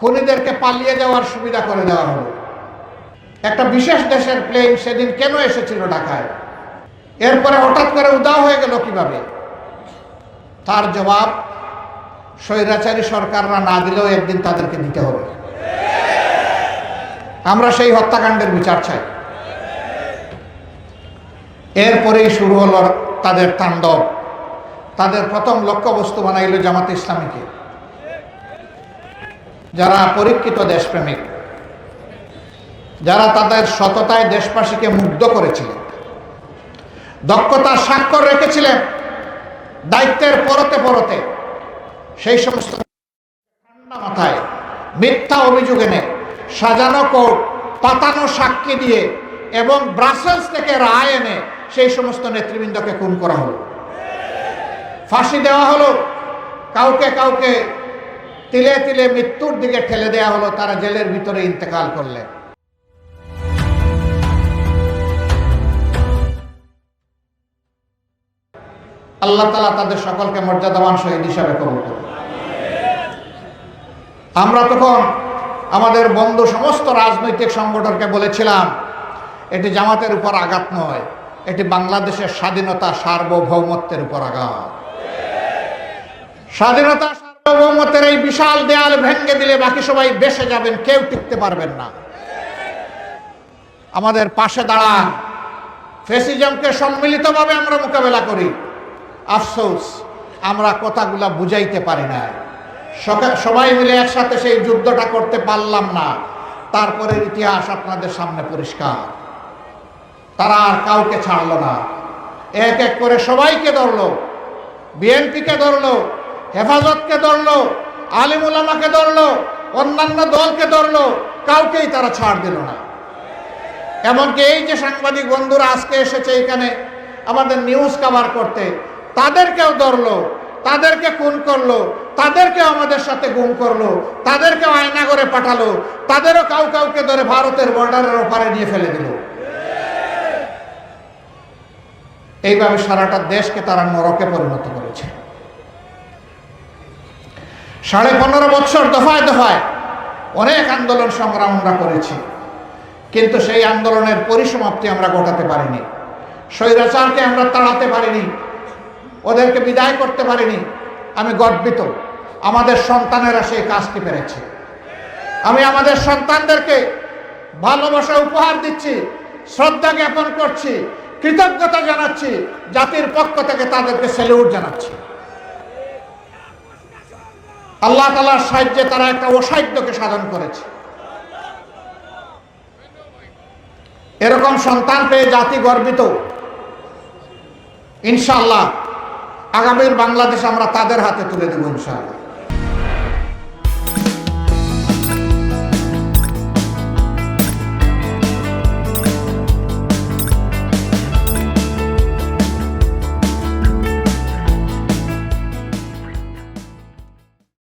খুনিদেরকে পালিয়ে যাওয়ার সুবিধা করে দেওয়া হলো। একটা বিশেষ দেশের প্লেন সেদিন কেন এসেছিল ঢাকায়, এরপরে হঠাৎ করে উধাও হয়ে গেল কিভাবে? তার জবাব স্বৈরাচারী সরকাররা না দিলেও একদিন তাদেরকে দিতে হবে। আমরা সেই হত্যাকাণ্ডের বিচার চাই। এরপরেই শুরু হলো তাদের তাণ্ডব। তাদের প্রথম লক্ষ্যবস্তু বানাইল জামাতে ইসলামীকে, যারা পরীক্ষিত দেশপ্রেমিক, যারা তাদের সততায় দেশবাসীকে মুগ্ধ করেছিলেন, দক্ষতার স্বাক্ষর রেখেছিলেন দায়িত্বের পরতে পরতে, সেই সমস্ত ঠান্ডা মাথায় মিথ্যা অভিযোগ এনে, সাজানো কোর্ট, পাতানো সাক্ষী দিয়ে এবং ব্রাসেলস থেকে রায় এনে সেই সমস্ত নেতৃবৃন্দকে খুন করা হলো, ফাঁসি দেওয়া হলো, কাউকে কাউকে তিলে তিলে মৃত্যুর দিকে ঠেলে দেওয়া হলো, তারা জেলের ভিতরে ইন্তেকাল করলেন। আল্লাহ তাআলা তাদের সকলকে মর্যাদাবান শহীদ হিসাবে কবুল করুন। আমরা তখন আমাদের বন্ধু সমস্ত রাজনৈতিক সংগঠনকে বলেছিলাম, এটি জামাতের উপর আঘাত নয়, এটি বাংলাদেশের স্বাধীনতা সার্বভৌমত্বের উপর আঘাত। স্বাধীনতা সার্বভৌমত্বের এই বিশাল দেয়াল ভেঙে দিলে বাকি সবাই বেঁচে যাবেন, কেউ টিকতে পারবেন না। আমাদের পাশে দাঁড়ান, ফ্যাসিজমকে সম্মিলিতভাবে আমরা মোকাবেলা করি। আফসোস আমরা কথাগুলা বুঝাইতে পারি না, সবাই মিলে একসাথে সেই যুদ্ধটা করতে পারলাম না। তারপরে ইতিহাস আপনাদের সামনে পরিষ্কার। তারা আর কাউকে ছাড়লো না, এক এক করে সবাইকে ধরলো, বিএনপিকে ধরলো, হেফাজতকে ধরলো, আলিম উলামাকে ধরলো, অন্যান্য দলকে ধরলো, কাউকেই তারা ছাড় দিল না। এমনকি এই যে সাংবাদিক বন্ধুরা আজকে এসেছে এখানে আমাদের নিউজ কভার করতে, তাদেরকেও ধরলো, তাদেরকে খুন করলো, তাদেরকেও আমাদের সাথে গুম করলো, তাদেরকেও আয়না করে পাঠালো, তাদেরও কাউকে ধরে ভারতের বর্ডারের ওপারে নিয়ে ফেলে দিল। এইভাবে সারাটা দেশকে তারা নরকে পরিণত করেছে। 15.5 বছর দফায় দফায় অনেক আন্দোলন সংগ্রাম আমরা করেছি, কিন্তু সেই আন্দোলনের পরিসমাপ্তি আমরা ঘটাতে পারিনি। স্বৈরাচারকে আমরা তাড়াতে পারিনি, ওদেরকে বিদায় করতে পারিনি। আমি গর্বিত, আমাদের সন্তানেরা সেই কাজটি পেরেছে। আমি আমাদের সন্তানদেরকে ভালোবাসা উপহার দিচ্ছি, শ্রদ্ধা জ্ঞাপন করছি, কৃতজ্ঞতা জানাচ্ছি, জাতির পক্ষ থেকে তাদেরকে স্যালুট জানাচ্ছি। আল্লাহ তাআলার সাহায্যে তারা একটা অসাধ্যকে সাধন করেছে। এরকম সন্তান পেয়ে জাতি গর্বিত। ইনশাআল্লাহ আগামীর বাংলাদেশ আমরা তাদের হাতে তুলে দেব ইনশাআল্লাহ।